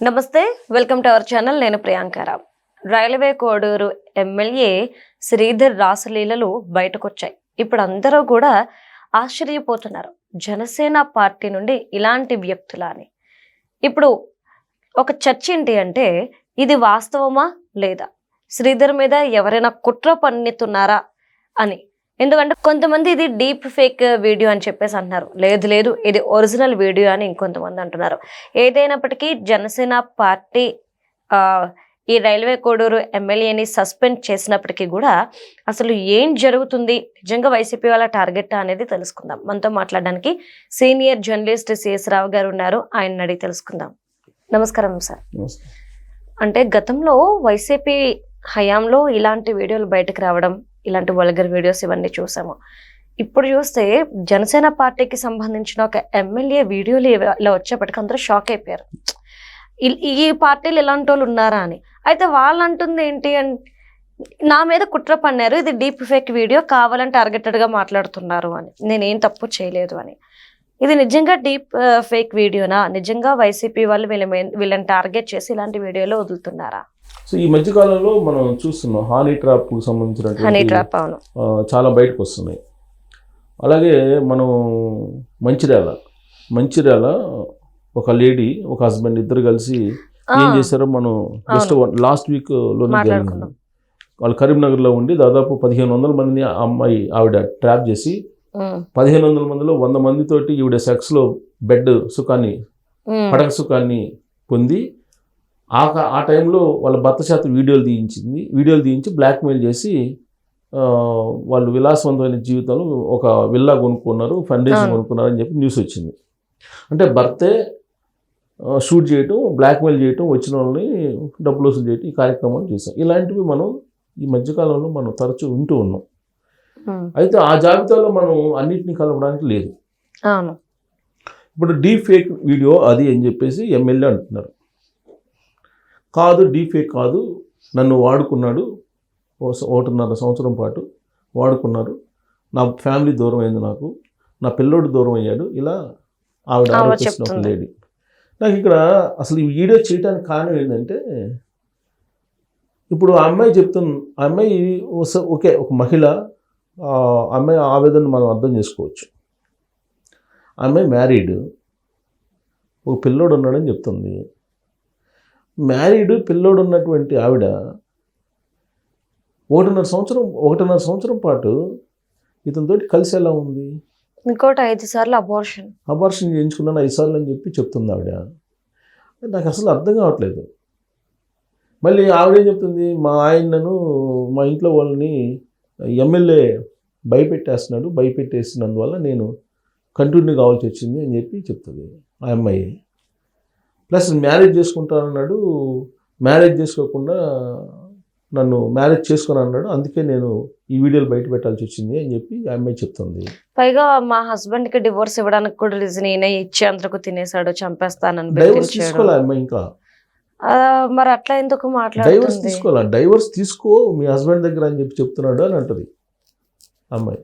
నమస్తే, welcome to our channel. నేను Priyanka Rao. Railway Koduru MLA Sridhar రాసలీలలు బయటకొచ్చాయి. ఇప్పుడు అందరూ కూడా ఆశ్చర్యపోతున్నారు, జనసేన పార్టీ నుండి ఇలాంటి వ్యక్తులా అని. ఇప్పుడు ఒక చర్చ ఏంటి అంటే, ఇది వాస్తవమా లేదా, శ్రీధర్ మీద ఎవరైనా కుట్ర పన్నుతున్నారా అని. ఎందుకంటే కొంతమంది ఇది డీప్ ఫేక్ వీడియో అని చెప్పేసి అంటున్నారు, లేదు లేదు ఇది ఒరిజినల్ వీడియో అని ఇంకొంతమంది అంటున్నారు. ఏదైనప్పటికీ జనసేన పార్టీ ఈ రైల్వే కోడూరు ఎమ్మెల్యేని సస్పెండ్ చేసినప్పటికీ కూడా అసలు ఏం జరుగుతుంది, నిజంగా వైసీపీ వాళ్ళ టార్గెట్ అనేది తెలుసుకుందాం. మనతో మాట్లాడడానికి సీనియర్ జర్నలిస్ట్ సిఎస్ రావు గారు ఉన్నారు, ఆయన అడిగి తెలుసుకుందాం. నమస్కారం సార్. అంటే గతంలో వైసీపీ హయాంలో ఇలాంటి వీడియోలు బయటకు రావడం, ఇలాంటి వల్గర్ వీడియోస్ ఇవన్నీ చూసాము. ఇప్పుడు చూస్తే జనసేన పార్టీకి సంబంధించిన ఒక ఎమ్మెల్యే వీడియోలు ఇలా వచ్చేప్పటికి అందరూ షాక్ అయిపోయారు. ఈ పార్టీలు ఇలాంటి వాళ్ళు ఉన్నారా అని. అయితే వాళ్ళు అంటుంది ఏంటి అంటే, నా మీద కుట్ర పన్నారు, ఇది డీప్ ఫేక్ వీడియో, కావాలని టార్గెటెడ్గా మాట్లాడుతున్నారు అని, నేనేం తప్పు చేయలేదు అని. ఇది నిజంగా డీప్ ఫేక్ వీడియోనా? నిజంగా వైసీపీ వాళ్ళు వీళ్ళని టార్గెట్ చేసి ఇలాంటి వీడియోలు వదులుతున్నారా? సో ఈ మధ్య కాలంలో మనం చూస్తున్నాం హనీ ట్రాప్ సంబంధించినటువంటి చాలా బయటకు వస్తున్నాయి. అలాగే మనం మంచిర్యాల ఒక లేడీ ఒక హస్బెండ్ ఇద్దరు కలిసి ఏం చేశారో మనం జస్ట్ లాస్ట్ వీక్ లోనే జరిగింది. వాళ్ళు కరీంనగర్లో ఉండి దాదాపు 1500 మందిని అమ్మాయి ఆవిడ ట్రాప్ చేసి 1500 మందిలో 100 మందితోటి ఈవిడ సెక్స్లో బెడ్ సుఖాన్ని పడక సుఖాన్ని పొంది ఆ టైంలో వాళ్ళ భర్త చేత వీడియోలు తీయించి బ్లాక్మెయిల్ చేసి వాళ్ళు విలాసవంతమైన జీవితంలో ఒక విల్లా కొనుక్కున్నారు, ఫండేషన్ కొనుక్కున్నారు అని చెప్పి న్యూస్ వచ్చింది. అంటే భర్తే షూట్ చేయటం, బ్లాక్మెయిల్ చేయటం, వచ్చిన వాళ్ళని డబ్బులు వసూలు చేయటం, ఈ కార్యక్రమాలు చేసాం. ఇలాంటివి మనం ఈ మధ్యకాలంలో మనం తరచూ వింటూ ఉన్నాం. అయితే ఆ జాబితాలో మనం అన్నింటినీ కలపడానికి లేదు. ఇప్పుడు డీప్ ఫేక్ వీడియో అది అని చెప్పేసి ఎమ్మెల్యే అంటున్నారు. కాదు, డీఫేక్ కాదు, నన్ను వాడుకున్నాడు, 1.5 సంవత్సరం పాటు వాడుకున్నారు, నా ఫ్యామిలీ దూరం అయింది, నాకు నా పిల్లోడు దూరం అయ్యాడు, ఇలా ఆవిడ ఆరోపిస్తున్న ఒక లేడీ. నాకు ఇక్కడ అసలు ఈ వీడియో చేయడానికి కారణం ఏంటంటే, ఇప్పుడు ఆ అమ్మాయి ఓకే, ఒక మహిళ, అమ్మాయి ఆవేదన మనం అర్థం చేసుకోవచ్చు. అమ్మాయి మ్యారీడ్, ఒక పిల్లోడు ఉన్నాడని చెప్తుంది. మ్యారీడ్ పిల్లోడు ఉన్నటువంటి ఆవిడ 1.5 సంవత్సరం పాటు ఇతనితోటి కలిసి ఎలా ఉంది? ఇంకోటి 5 సార్లు అబార్షన్ చేయించుకున్నాను 5 సార్లు అని చెప్పి చెప్తుంది ఆవిడ. నాకు అసలు అర్థం కావట్లేదు. మళ్ళీ ఆవిడేం చెప్తుంది, మా ఆయనను మా ఇంట్లో వాళ్ళని ఎమ్మెల్యే భయపెట్టేసినందువల్ల నేను కంటిన్యూ కావాల్సి వచ్చింది అని చెప్పి చెప్తుంది ఆ అమ్మాయి. ప్లస్ మ్యారేజ్ చేసుకుంటానన్నాడు, మ్యారేజ్ చేసుకోకుండా నన్ను మ్యారేజ్ చేసుకుని అన్నాడు, అందుకే నేను ఈ వీడియోలు బయట పెట్టాల్సి వచ్చింది అని చెప్పి ఆ అమ్మాయి చెప్తుంది. పైగా మా హస్బెండ్కి డివోర్స్ ఇవ్వడానికి కూడా రీజన్ ఈయన ఇచ్చి అందరికి తినేసాడు, చంపేస్తానని. డైవర్స్ తీసుకోవాలి అమ్మాయి. ఇంకా మరి అట్లా ఎందుకు డైవర్స్ తీసుకోవాలి? డైవర్స్ తీసుకో మీ హస్బెండ్ దగ్గర అని చెప్పి చెప్తున్నాడు అని అంటది అమ్మాయి.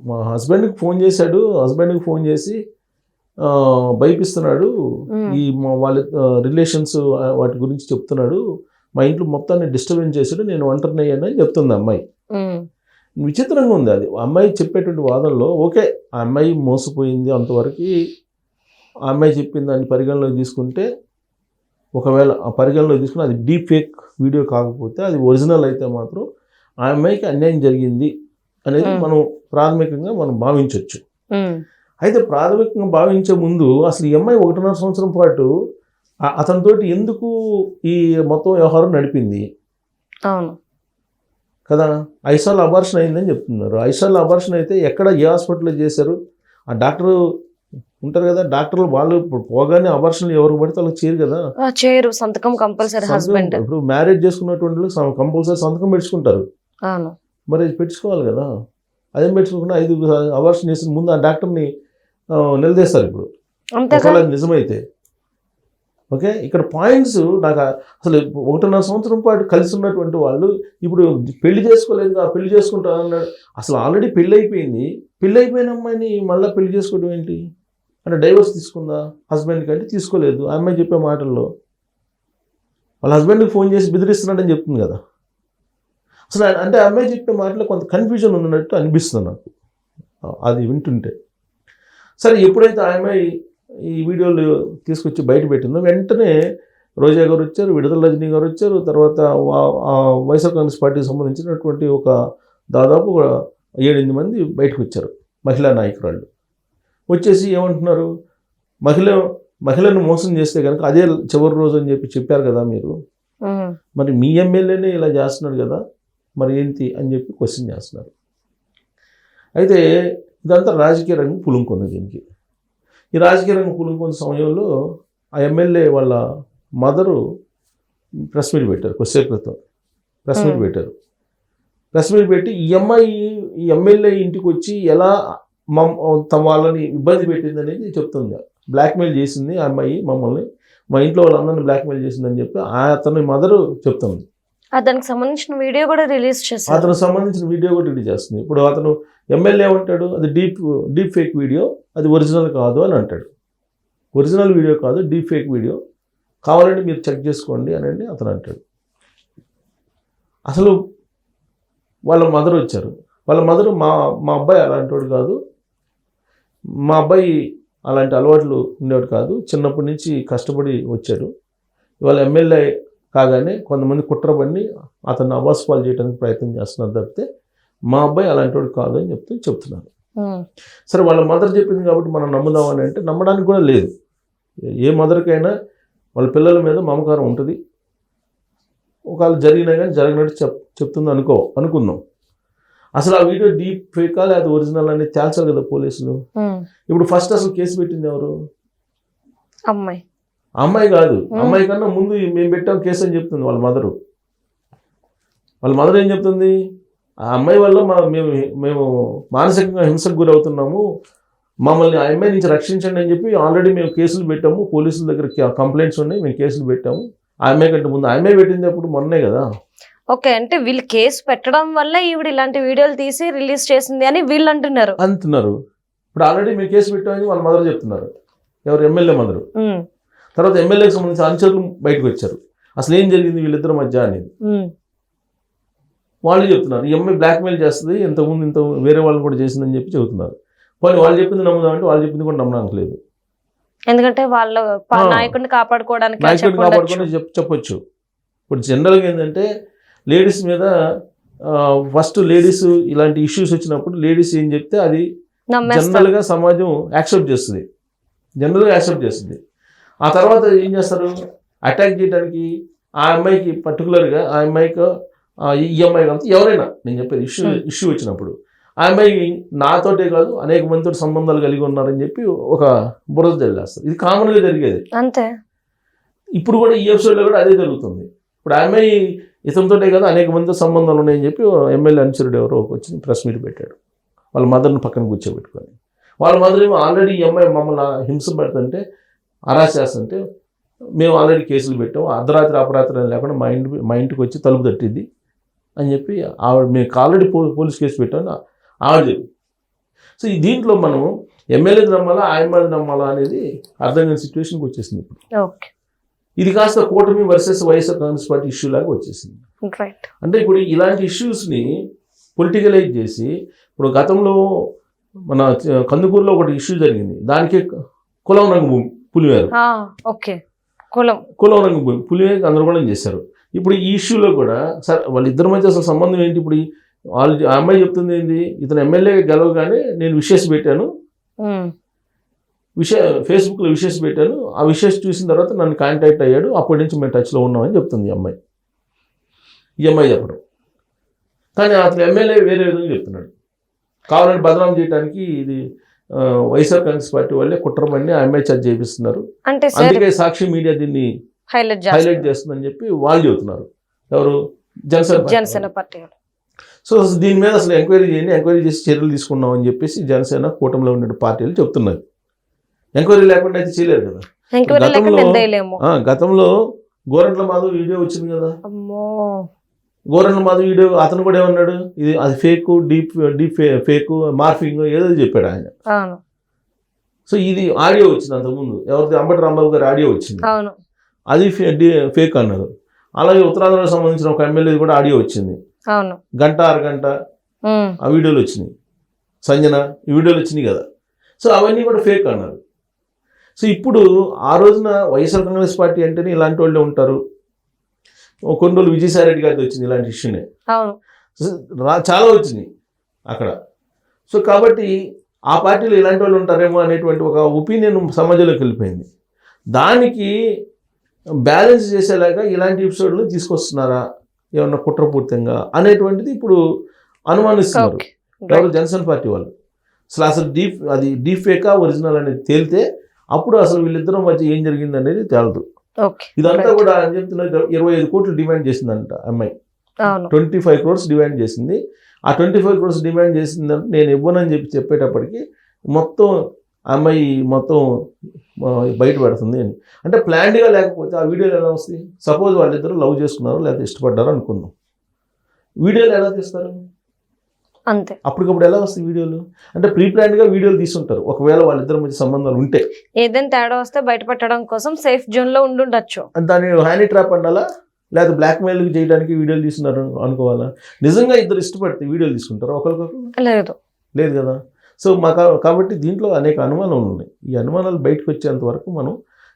మా హస్బెండ్కి ఫోన్ చేసి భయపిస్తున్నాడు, ఈ వాళ్ళ రిలేషన్స్ వాటి గురించి చెప్తున్నాడు, మా ఇంట్లో మొత్తాన్ని డిస్టర్బెన్స్ చేశాడు, నేను ఒంటరిని అయ్యానని చెప్తుంది అమ్మాయి. విచిత్రంగా ఉంది అది అమ్మాయి చెప్పేటువంటి వాదనలో. ఓకే, ఆ అమ్మాయి మోసపోయింది, అంతవరకు ఆ అమ్మాయి చెప్పిన దాన్ని పరిగణలోకి తీసుకుంటే, ఒకవేళ ఆ పరిగణలోకి తీసుకుని అది డీప్ ఫేక్ వీడియో కాకపోతే, అది ఒరిజినల్ అయితే మాత్రం ఆ అమ్మాయికి అన్యాయం జరిగింది అనేది మనం ప్రాథమికంగా మనం భావించవచ్చు. అయితే ప్రాథమికంగా భావించే ముందు అసలు ఈ అమ్మాయి 1.5 సంవత్సరం పాటు అతనితోటి ఎందుకు ఈ మొత్తం వ్యవహారం నడిపింది? అవును కదా, 5 సార్లు అబార్షన్ అయిందని చెప్తున్నారు. 5 సార్లు అబార్షన్ అయితే ఎక్కడ, ఏ హాస్పిటల్లో చేశారు? ఆ డాక్టరు ఉంటారు కదా, డాక్టర్లు వాళ్ళు ఇప్పుడు పోగానే అబార్షన్లు ఎవరికి పడితే వాళ్ళకి చేయరు, సంతకం కంపల్సరీ. హస్బెండ్ ఇప్పుడు మ్యారేజ్ చేసుకున్నటువంటి కంపల్సరీ సంతకం పెట్టుకుంటారు, మరి పెట్టుకోవాలి కదా. అదేం పెట్టుకోకుండా 5 అబార్షన్ చేసిన ముందు ఆ డాక్టర్ని నిలదీస్తారు. ఇప్పుడు ఒకవేళ నిజమైతే ఓకే. ఇక్కడ పాయింట్స్ నాకు అసలు 1.5 సంవత్సరం పాటు కలిసి ఉన్నటువంటి వాళ్ళు ఇప్పుడు పెళ్లి చేసుకోలేదు, పెళ్లి చేసుకుంటారు అన్నాడు. అసలు ఆల్రెడీ పెళ్ళి అయిపోయిన అమ్మాయిని మళ్ళీ పెళ్లి చేసుకోవడం ఏంటి అంటే డైవర్స్ తీసుకుందా హస్బెండ్కి అంటే తీసుకోలేదు. ఆ అమ్మాయి చెప్పే మాటల్లో వాళ్ళ హస్బెండ్కి ఫోన్ చేసి బెదిరిస్తున్నాడని చెప్తుంది కదా. అసలు అంటే ఆ అమ్మాయి చెప్పే మాటలో కొంత కన్ఫ్యూజన్ ఉన్నట్టు అనిపిస్తుంది నాకు అది వింటుంటే. సరే ఎప్పుడైతే ఆ అమ్మాయి ఈ వీడియోలు తీసుకొచ్చి బయట పెట్టిందో వెంటనే రోజా గారు వచ్చారు, విడుదల రజనీ గారు వచ్చారు, తర్వాత వైఎస్ఆర్ కాంగ్రెస్ పార్టీకి సంబంధించినటువంటి ఒక దాదాపు 7-8 మంది బయటకు వచ్చారు, మహిళా నాయకురాళ్ళు. వచ్చేసి ఏమంటున్నారు, మహిళను మోసం చేస్తే కనుక అదే చివరి రోజు అని చెప్పారు కదా మీరు, మరి మీ ఎమ్మెల్యేనే ఇలా చేస్తున్నాడు కదా, మరి ఏంటి అని చెప్పి క్వశ్చన్ చేస్తున్నారు. అయితే ఇదంతా రాజకీయ రంగం పులుముకుంది దీనికి. ఈ రాజకీయ రంగం పులుముకున్న సమయంలో ఆ ఎమ్మెల్యే వాళ్ళ మదరు ప్రెస్ మీట్ పెట్టారు, కొద్దిసేపు క్రితం ప్రెస్ మీట్ పెట్టారు. ప్రెస్ మీట్ పెట్టి ఈ ఎమ్మెల్యే ఇంటికి వచ్చి ఎలా వాళ్ళని ఇబ్బంది పెట్టింది అనేది చెప్తుంది. బ్లాక్మెయిల్ చేసింది ఆ అమ్మాయి మమ్మల్ని, మా ఇంట్లో వాళ్ళందరినీ బ్లాక్మెయిల్ చేసిందని చెప్పి అతని మదరు చెప్తుంది. దానికి సంబంధించిన వీడియో కూడా రిలీజ్ చేస్తారు. అతనికి సంబంధించిన వీడియో కూడా రిలీజ్ చేస్తుంది. ఇప్పుడు అతను ఎమ్మెల్యే ఏమంటాడు, అది డీప్ ఫేక్ వీడియో, అది ఒరిజినల్ కాదు అని అంటాడు. ఒరిజినల్ వీడియో కాదు, డీప్ ఫేక్ వీడియో, కావాలంటే మీరు చెక్ చేసుకోండి అని అతను అంటాడు. అసలు వాళ్ళ మదర్ వచ్చారు. వాళ్ళ మదర్ మా అబ్బాయి అలాంటి వాడు కాదు, మా అబ్బాయి అలాంటి అలవాట్లు ఉండేవాడు కాదు, చిన్నప్పటి నుంచి కష్టపడి వచ్చాడు, ఇవాళ ఎమ్మెల్యే కాగానే కొంతమంది కుట్రబడి అతన్ని అబాస్పాలు చేయడానికి ప్రయత్నం చేస్తున్నారు తప్పితే మా అబ్బాయి అలాంటి వాడు కాదు అని చెప్తున్నారు. సరే వాళ్ళ మదర్ చెప్పింది కాబట్టి మనం నమ్ముదామని అంటే నమ్మడానికి కూడా లేదు. ఏ మదర్కైనా వాళ్ళ పిల్లల మీద మమకారం ఉంటుంది. ఒకవేళ జరిగినా కానీ జరగనట్టు చెప్తుంది అనుకుందాం. అసలు ఆ వీడియో డీప్ ఫేకా లేదా ఒరిజినల్ అనేది తేల్చాలి కదా పోలీసులు. ఇప్పుడు ఫస్ట్ అసలు కేసు పెట్టింది ఎవరు? అమ్మాయి కాదు, అమ్మాయి కన్నా ముందు మేము పెట్టాం కేసు అని చెప్తుంది వాళ్ళ మదరు. వాళ్ళ మదర్ ఏం చెప్తుంది, ఆ అమ్మాయి వల్ల మేము మానసికంగా హింసకు గురవుతున్నాము, మమ్మల్ని ఆ అమ్మాయి నుంచి రక్షించండి అని చెప్పి ఆల్రెడీ మేము కేసులు పెట్టాము, పోలీసుల దగ్గర కంప్లైంట్స్ ఉన్నాయి, మేము కేసులు పెట్టాము. ఆ అమ్మాయి కంటే ముందు, ఆ అమ్మాయి పెట్టింది అప్పుడు మొన్నే కదా. ఓకే, అంటే వీళ్ళు కేసు పెట్టడం వల్ల ఈవిడ ఇలాంటి వీడియోలు తీసి రిలీజ్ చేసింది అని వీళ్ళు అంటున్నారు. ఇప్పుడు ఆల్రెడీ మేము కేసు పెట్టామని వాళ్ళ మదర్ చెప్తున్నారు, ఎవరు ఎమ్మెల్యే మదరు. తర్వాత ఎమ్మెల్యేకి సంబంధించిన అనుచరులు బయటకు వచ్చారు, అసలు ఏం జరిగింది వీళ్ళిద్దరి మధ్య అనేది వాళ్ళు చెప్తున్నారు. ఈ అమ్మాయి బ్లాక్మెయిల్ చేస్తుంది, ఇంతకుముందు వేరే వాళ్ళని కూడా చేసిందని చెప్పి చెబుతున్నారు. పోనీ వాళ్ళు చెప్పింది నమ్ముదామంటే వాళ్ళు చెప్పింది కూడా నమ్మడానికి లేదు, ఎందుకంటే వాళ్ళ నాయకుడిని కాపాడుకోవడానికి చెప్పొచ్చు. ఇప్పుడు జనరల్గా ఏంటంటే లేడీస్ మీద ఫస్ట్ లేడీస్ ఇలాంటి ఇష్యూస్ వచ్చినప్పుడు లేడీస్ ఏం చెప్తే అది జనరల్గా సమాజం యాక్సెప్ట్ చేస్తుంది, ఆ తర్వాత ఏం చేస్తారు, అటాక్ చేయడానికి ఆ అమ్మాయికి పర్టికులర్గా ఆ అమ్మాయికి ఈ అమ్మాయి కాబట్టి ఎవరైనా నేను చెప్పేది ఇష్యూ వచ్చినప్పుడు ఆ అమ్మాయి నాతోటే కాదు అనేక మందితో సంబంధాలు కలిగి ఉన్నారని చెప్పి ఒక బురద జల్లేస్తారు. ఇది కామన్గా జరిగేది అంతే. ఇప్పుడు కూడా ఈ ఎపిసోడ్లో కూడా అదే జరుగుతుంది. ఇప్పుడు ఆ అమ్మాయి ఇతనితోటే కాదు అనేక మందితో సంబంధాలు ఉన్నాయని చెప్పి ఎమ్మెల్యే అనుచరుడు ఎవరో వచ్చి ప్రెస్ మీట్ పెట్టాడు, వాళ్ళ మదర్ని పక్కన కూర్చోబెట్టుకొని. వాళ్ళ మదర్ ఏమో ఆల్రెడీ ఈ అమ్మాయి మమ్మల్ని హింస పెడుతుంటే అరెస్ట్ చేస్తుంటే మేము ఆల్రెడీ కేసులు పెట్టాము, అర్ధరాత్రి అపరాత్రి లేకుండా మా ఇంటికి వచ్చి తలుపు తట్టింది అని చెప్పి ఆవిడ మేము ఆల్రెడీ పోలీస్ కేసు పెట్టామని ఆవిడ చెప్పి. సో ఈ దీంట్లో మనం ఎమ్మెల్యేది నమ్మాలా ఆయమ్మది నమ్మాలా అనేది అర్థం కాని సిచ్యువేషన్కి వచ్చేసింది ఇప్పుడు. ఇది కాస్త కూటమి versus YSR Congress party issue లాగా వచ్చేసింది. అంటే ఇప్పుడు ఇలాంటి ఇష్యూస్ని పొలిటికలైజ్ చేసి, ఇప్పుడు గతంలో మన కందుకూరులో ఒకటి ఇష్యూ జరిగింది, దానికి కులం రంగు భూమి పులివేరు, కులం రంగు భూమి పులివేరు గందరగోళం చేశారు. ఇప్పుడు ఈ ఇష్యూలో కూడా సార్ వాళ్ళిద్దరి మధ్య అసలు సంబంధం ఏంటి? ఇప్పుడు వాళ్ళు ఆ అమ్మాయి చెప్తుంది ఏంటి, ఇతను ఎమ్మెల్యే గెలవగానే నేను విషెస్ పెట్టాను, ఫేస్బుక్లో విషెస్ పెట్టాను, ఆ విషెస్ చూసిన తర్వాత నన్ను కాంటాక్ట్ అయ్యాడు, అప్పటి నుంచి మేము టచ్లో ఉన్నామని చెప్తుంది ఈ అమ్మాయి చెప్పడం. కానీ అతను ఎమ్మెల్యే వేరే విధంగా చెప్తున్నాడు, కావాలని బదనాం చేయడానికి ఇది వైఎస్ఆర్ కాంగ్రెస్ పార్టీ వాళ్ళే కుట్రమని ఆ అమ్మాయి చర్చ చేపిస్తున్నారు, అందుకే సాక్షి మీడియా దీన్ని హైలైట్ చేస్తుందని చెప్పి వాళ్ళు చెబుతున్నారు. ఎవరు? జనసేన పార్టీ. సో దీని మీద అసలు ఎంక్వైరీ చేయండి, ఎంక్వైరీ చేసి చర్యలు తీసుకున్నాం అని చెప్పేసి జనసేన కూటమిలో ఉన్న పార్టీలు చెప్తున్నారు. ఎంక్వైరీ లేకుండా అయితే చేయలేరు కదా. గతంలో గోరంట్ల మాధవ్ వీడియో వచ్చింది కదా, గోరంట్ల మాధవ్ వీడియో అతను కూడా ఏమన్నాడు, ఇది అది ఫేక్, డీప్ ఫేక్, మార్ఫింగ్ ఏదో చెప్పాడు ఆయన. సో ఇది ఆడియో వచ్చింది అంతకుముందు, ఎవరిది అంబటి రాంబాబు గారి ఆడియో వచ్చింది, అవును అది ఫేక్ అన్నారు. అలాగే ఉత్తరాంధ్రకు సంబంధించిన ఒక ఎమ్మెల్యేది కూడా ఆడియో వచ్చింది, అవును గంట అరగంట ఆ వీడియోలు వచ్చినాయి, సంజన ఈ వీడియోలు వచ్చినాయి కదా. సో అవన్నీ కూడా ఫేక్ అన్నారు. సో ఇప్పుడు ఆ రోజున వైఎస్ఆర్ కాంగ్రెస్ పార్టీ అంటేనే ఇలాంటి వాళ్ళే ఉంటారు. కొన్ని రోజులు విజయసాయి రెడ్డి గారిది వచ్చింది ఇలాంటి ఇష్యూనే, అవును చాలా వచ్చినాయి అక్కడ. సో కాబట్టి ఆ పార్టీలో ఇలాంటి వాళ్ళు ఉంటారేమో అనేటువంటి ఒక ఒపీనియన్ సమాజంలోకి వెళ్ళిపోయింది. దానికి బ్యాలెన్స్ చేసేలాగా ఇలాంటి ఎపిసోడ్లు తీసుకొస్తున్నారా ఏమన్నా కుట్రపూర్తంగా అనేటువంటిది ఇప్పుడు అనుమానిస్తున్నారు ఓకే ఎవరు, జనసేన పార్టీ వాళ్ళు. అసలు అది డీప్ ఫేకా ఒరిజినల్ అనేది తేలితే అప్పుడు అసలు వీళ్ళిద్దరం మధ్య ఏం జరిగింది అనేది తేలదు. ఓకే ఇదంతా కూడా అని చెప్తున్నారు 25 కోట్లు డిమాండ్ చేసిందంట అమ్మాయి, అవును 25 crores డిమాండ్ చేసింది. ఆ 25 crores డిమాండ్ చేసిందంటే నేను ఇవ్వనని చెప్పేటప్పటికి మొత్తం అమ్మాయి మొత్తం బయట పెడుతుంది అని. అంటే ప్లాన్డ్గా లేకపోతే ఆ వీడియోలు ఎలా వస్తాయి? సపోజ్ వాళ్ళిద్దరూ లవ్ చేసుకున్నారు లేకపోతే ఇష్టపడ్డారు అనుకుందాం, వీడియోలు ఎలా తీస్తారు? అంతే, అప్పటికప్పుడు ఎలా వస్తాయి వీడియోలు? అంటే ప్రీ ప్లాన్డ్గా వీడియోలు తీసుంటారు. ఒకవేళ వాళ్ళిద్దరి మధ్య సంబంధాలు ఉంటే ఏదైనా తేడా వస్తే బయట పెట్టడం కోసం సేఫ్ జోన్ లో ఉండుండొచ్చు. దాన్ని హ్యాండీ ట్రాప్ అనాలా లేదా బ్లాక్మెయిల్ చేయడానికి వీడియోలు తీస్తున్నారు అనుకోవాలా? నిజంగా ఇద్దరు ఇష్టపడితే వీడియోలు తీసుకుంటారు ఒకరికొకరు? లేదు కదా. సో కాబట్టి దీంట్లో అనేక అనుమానాలు ఉన్నాయి. ఈ అనుమానాలు బయటకు వచ్చేంత వరకు మనం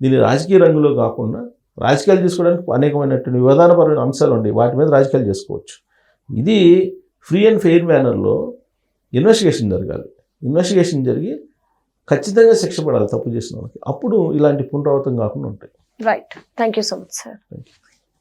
దీన్ని రాజకీయ రంగులో కాకుండా రాజకీయాలు చేసుకోవడానికి అనేకమైనటువంటి విధానపరమైన అంశాలు ఉన్నాయి, వాటి మీద రాజకీయాలు చేసుకోవచ్చు. ఇది ఫ్రీ అండ్ ఫెయిర్ మేనర్లో ఇన్వెస్టిగేషన్ జరగాలి. ఇన్వెస్టిగేషన్ జరిగి ఖచ్చితంగా శిక్ష పడాలి తప్పు చేసిన వాళ్ళకి. అప్పుడు ఇలాంటి పునరావృతం కాకుండా ఉంటాయి. Right, thank you so much sir.